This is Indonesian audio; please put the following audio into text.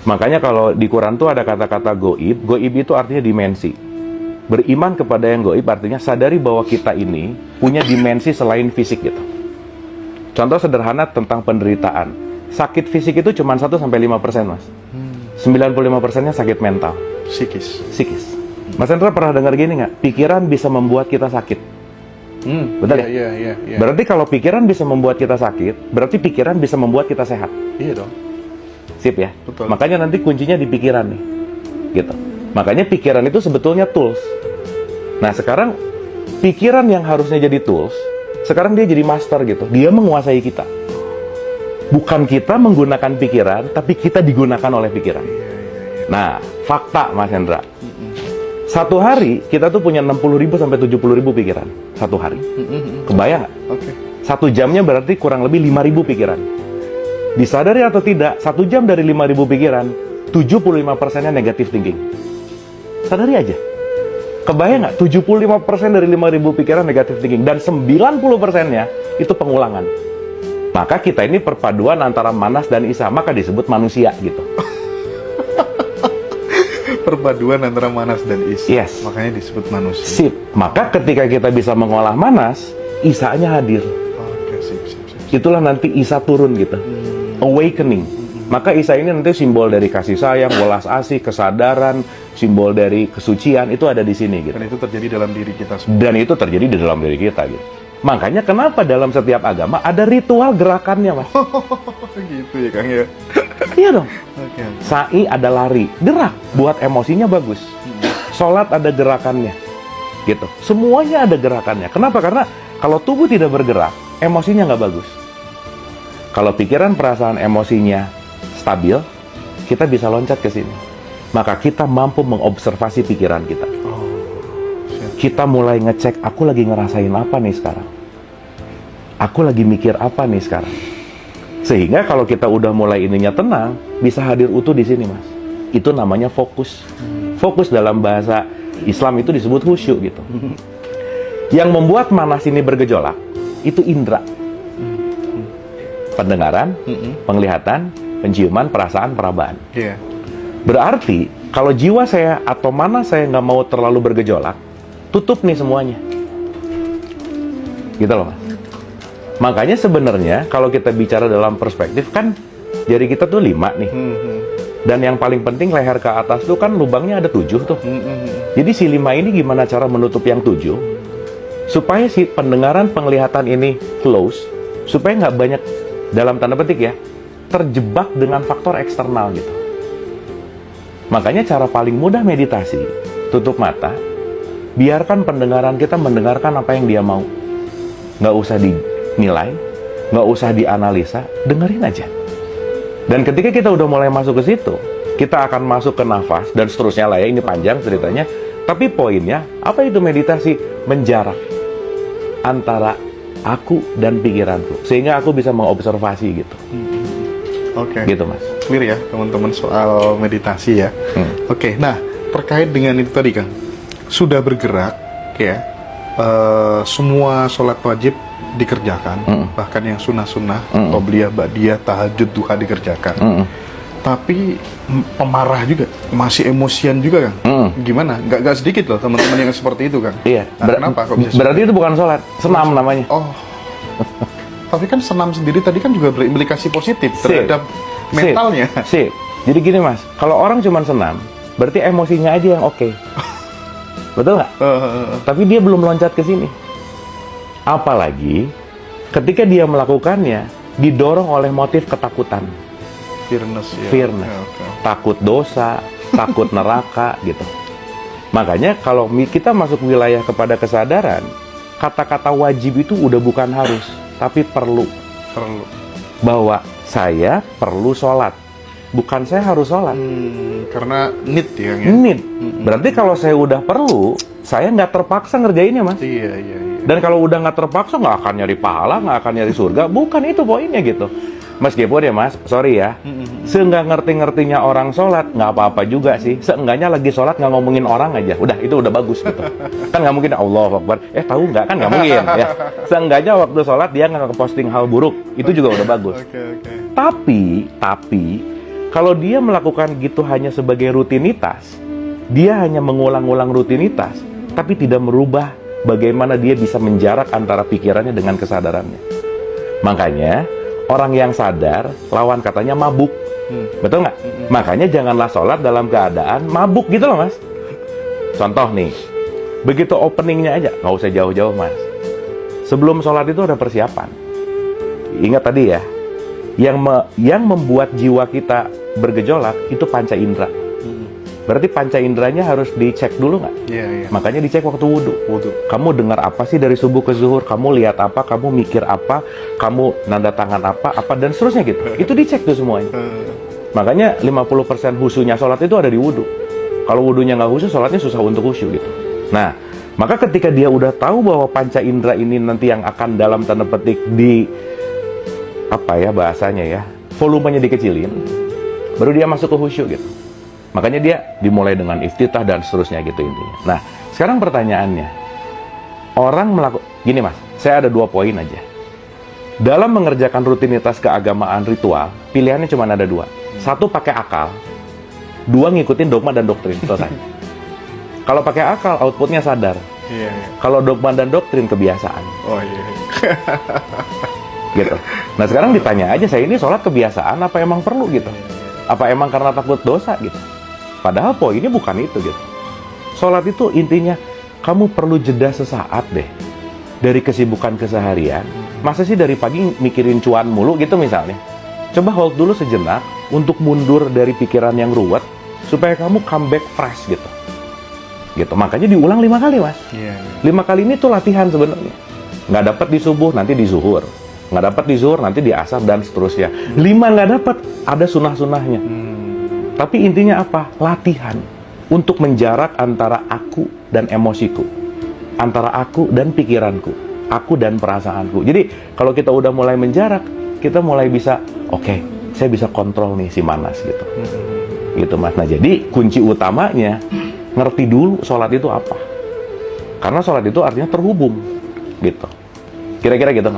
Makanya kalau di Quran tuh ada kata-kata goib. Goib itu artinya dimensi. Beriman kepada yang goib artinya sadari bahwa kita ini punya dimensi selain fisik gitu. Contoh sederhana tentang penderitaan. Sakit fisik itu cuma 1-5%, Mas. 95%-nya sakit mental. Psikis. Mas Hendra pernah dengar gini nggak? Pikiran bisa membuat kita sakit. Betul ya? Iya. Berarti kalau pikiran bisa membuat kita sakit, berarti pikiran bisa membuat kita sehat. Iya dong. Sip ya? Betul. Makanya nanti kuncinya di pikiran nih. Gitu. Makanya pikiran itu sebetulnya tools. Nah sekarang pikiran yang harusnya jadi tools, sekarang dia jadi master gitu. Dia menguasai kita. Bukan kita menggunakan pikiran, tapi kita digunakan oleh pikiran. Nah, fakta Mas Hendra. Satu hari kita tuh punya 60.000 sampai 70.000 pikiran. Satu hari. Kebayang nggak? Oke. 1 jamnya berarti kurang lebih 5.000 pikiran. Disadari atau tidak, 1 jam dari 5.000 pikiran, 75%-nya negative thinking. Sadari aja. Kebayang nggak? 75% dari 5.000 pikiran negative thinking. Dan 90%-nya itu pengulangan. Maka kita ini perpaduan antara manas dan isa. Maka disebut manusia gitu. Perpaduan antara manas dan isa. Yes. Makanya disebut manusia. Sip. Maka ketika kita bisa mengolah manas, isanya hadir. Oke, sip. Itulah nanti isa turun gitu. Awakening. Maka isa ini nanti simbol dari kasih sayang, welas asih, kesadaran, simbol dari kesucian, itu ada di sini gitu. Dan itu terjadi dalam diri kita semua. Dan itu terjadi di dalam diri kita gitu. Makanya kenapa dalam setiap agama ada ritual gerakannya, Mas? Gitu ya, Kang ya. Iya dong. Oke. Sa'i ada lari, gerak buat emosinya bagus. Sholat ada gerakannya. Gitu. Semuanya ada gerakannya. Kenapa? Karena kalau tubuh tidak bergerak, emosinya nggak bagus. Kalau pikiran, perasaan, emosinya stabil, kita bisa loncat ke sini. Maka kita mampu mengobservasi pikiran kita. Kita mulai ngecek, aku lagi ngerasain apa nih sekarang? Aku lagi mikir apa nih sekarang? Sehingga kalau kita udah mulai ininya tenang, bisa hadir utuh di sini, Mas. Itu namanya fokus. Fokus dalam bahasa Islam itu disebut khusyuk gitu. Yang membuat manas ini bergejolak, itu indera. Pendengaran, penglihatan, penciuman, perasaan, perabaan. Iya. Berarti, kalau jiwa saya atau manas saya nggak mau terlalu bergejolak, tutup nih semuanya. Gitu loh, Mas. Makanya sebenarnya kalau kita bicara dalam perspektif kan jari kita tuh 5 nih. Dan yang paling penting leher ke atas tuh kan lubangnya ada 7 tuh. Jadi si 5 ini gimana cara menutup yang 7? Supaya si pendengaran, penglihatan ini close, supaya nggak banyak dalam tanda petik ya, terjebak dengan faktor eksternal gitu. Makanya cara paling mudah meditasi, tutup mata, biarkan pendengaran kita mendengarkan apa yang dia mau. Nggak usah dinilai, nggak usah dianalisa, dengerin aja. Dan ketika kita udah mulai masuk ke situ, kita akan masuk ke nafas, dan seterusnya lah ya, ini panjang ceritanya. Tapi poinnya, apa itu meditasi? Menjarak antara aku dan pikiranku. Sehingga aku bisa mengobservasi gitu. Oke. Gitu, Mas. Clear ya, teman-teman, soal meditasi ya. Oke, nah, terkait dengan itu tadi, Kang. Sudah bergerak, ya, semua sholat wajib dikerjakan, bahkan yang sunnah-sunnah, qobliyah, ba'diyah, tahajud, duha dikerjakan. Tapi pemarah juga, masih emosian juga, Kang. Gimana? Gak sedikit loh teman-teman yang seperti itu, Kang. Iya. Nah, kenapa kok bisa Berarti itu bukan sholat, senam namanya. Oh. Tapi kan senam sendiri tadi kan juga berimplikasi positif terhadap mentalnya. Sip. Jadi gini, Mas, kalau orang cuma senam, berarti emosinya aja yang oke. Betul nggak? Tapi dia belum loncat ke sini. Apalagi ketika dia melakukannya didorong oleh motif ketakutan. Fearness ya. Fearness. Takut dosa, takut neraka gitu. Makanya kalau kita masuk wilayah kepada kesadaran, kata-kata wajib itu udah bukan harus, tapi perlu. Bahwa saya perlu sholat, bukan saya harus sholat. Karena need ya, Kang, ya? Need. Berarti kalau saya udah perlu, saya nggak terpaksa ngerjainnya, Mas. Iya. Dan kalau udah nggak terpaksa, nggak akan nyari pahala, nggak akan nyari surga. Bukan itu poinnya gitu. Meskipun ya, Mas, sorry ya, seenggak ngerti-ngertinya orang sholat, nggak apa-apa juga sih. Seenggaknya lagi sholat nggak ngomongin orang aja. Udah, itu udah bagus gitu. Kan nggak mungkin Allahu Akbar. Tahu nggak? Kan nggak mungkin ya. Seenggaknya waktu sholat dia nggak ngeposting hal buruk. Itu juga udah bagus. Oke. Tapi Kalau dia melakukan gitu hanya sebagai rutinitas, dia hanya mengulang-ulang rutinitas, tapi tidak merubah bagaimana dia bisa menjarak antara pikirannya dengan kesadarannya. Makanya, orang yang sadar, lawan katanya mabuk. Betul nggak? Makanya janganlah sholat dalam keadaan mabuk gitu loh, Mas. Contoh nih, begitu openingnya aja, nggak usah jauh-jauh, Mas. Sebelum sholat itu ada persiapan. Ingat tadi ya, yang membuat jiwa kita bergejolak itu panca indera. Berarti panca inderanya harus dicek dulu nggak? Iya. Makanya dicek waktu wudhu. Kamu dengar apa sih dari subuh ke zuhur? Kamu lihat apa? Kamu mikir apa? Kamu nanda tangan apa? Dan seterusnya gitu. Itu dicek tuh semuanya. Makanya 50% khusyunya sholat itu ada di wudhu. Kalau wudhunya nggak khusyuk, sholatnya susah untuk khusyuk gitu. Nah, maka ketika dia udah tahu bahwa panca indera ini nanti yang akan dalam tanda petik bahasanya ya, volumenya dikecilin, baru dia masuk ke khusyuk gitu. Makanya dia dimulai dengan iftitah dan seterusnya gitu intinya. Nah, sekarang pertanyaannya, gini Mas, saya ada 2 poin aja. Dalam mengerjakan rutinitas keagamaan ritual, pilihannya cuma ada 2. 1 pakai akal, 2 ngikutin dogma dan doktrin, selesai. Kalau pakai akal, outputnya sadar. Iya. Kalau dogma dan doktrin, kebiasaan. Oh iya. Gitu. Nah sekarang ditanya aja, saya ini sholat kebiasaan apa emang perlu gitu? Apa emang karena takut dosa gitu? Padahal poinnya bukan itu gitu. Sholat itu intinya kamu perlu jeda sesaat deh dari kesibukan keseharian. Masa sih dari pagi mikirin cuan mulu gitu misalnya? Coba hold dulu sejenak untuk mundur dari pikiran yang ruwet supaya kamu comeback fresh gitu. Gitu. Makanya diulang 5 kali, Mas. 5 kali ini tuh latihan sebenarnya. Nggak dapat di subuh, nanti di zuhur. Nggak dapat di zuhur, nanti di asar dan seterusnya. 5 nggak dapat, ada sunah-sunahnya. Tapi intinya apa? Latihan untuk menjarak antara aku dan emosiku, antara aku dan pikiranku, aku dan perasaanku. Jadi kalau kita udah mulai menjarak, kita mulai bisa, oke, saya bisa kontrol nih si Manas gitu. Gitu Mas. Nah jadi kunci utamanya ngerti dulu sholat itu apa. Karena sholat itu artinya terhubung gitu. Kira-kira gitu.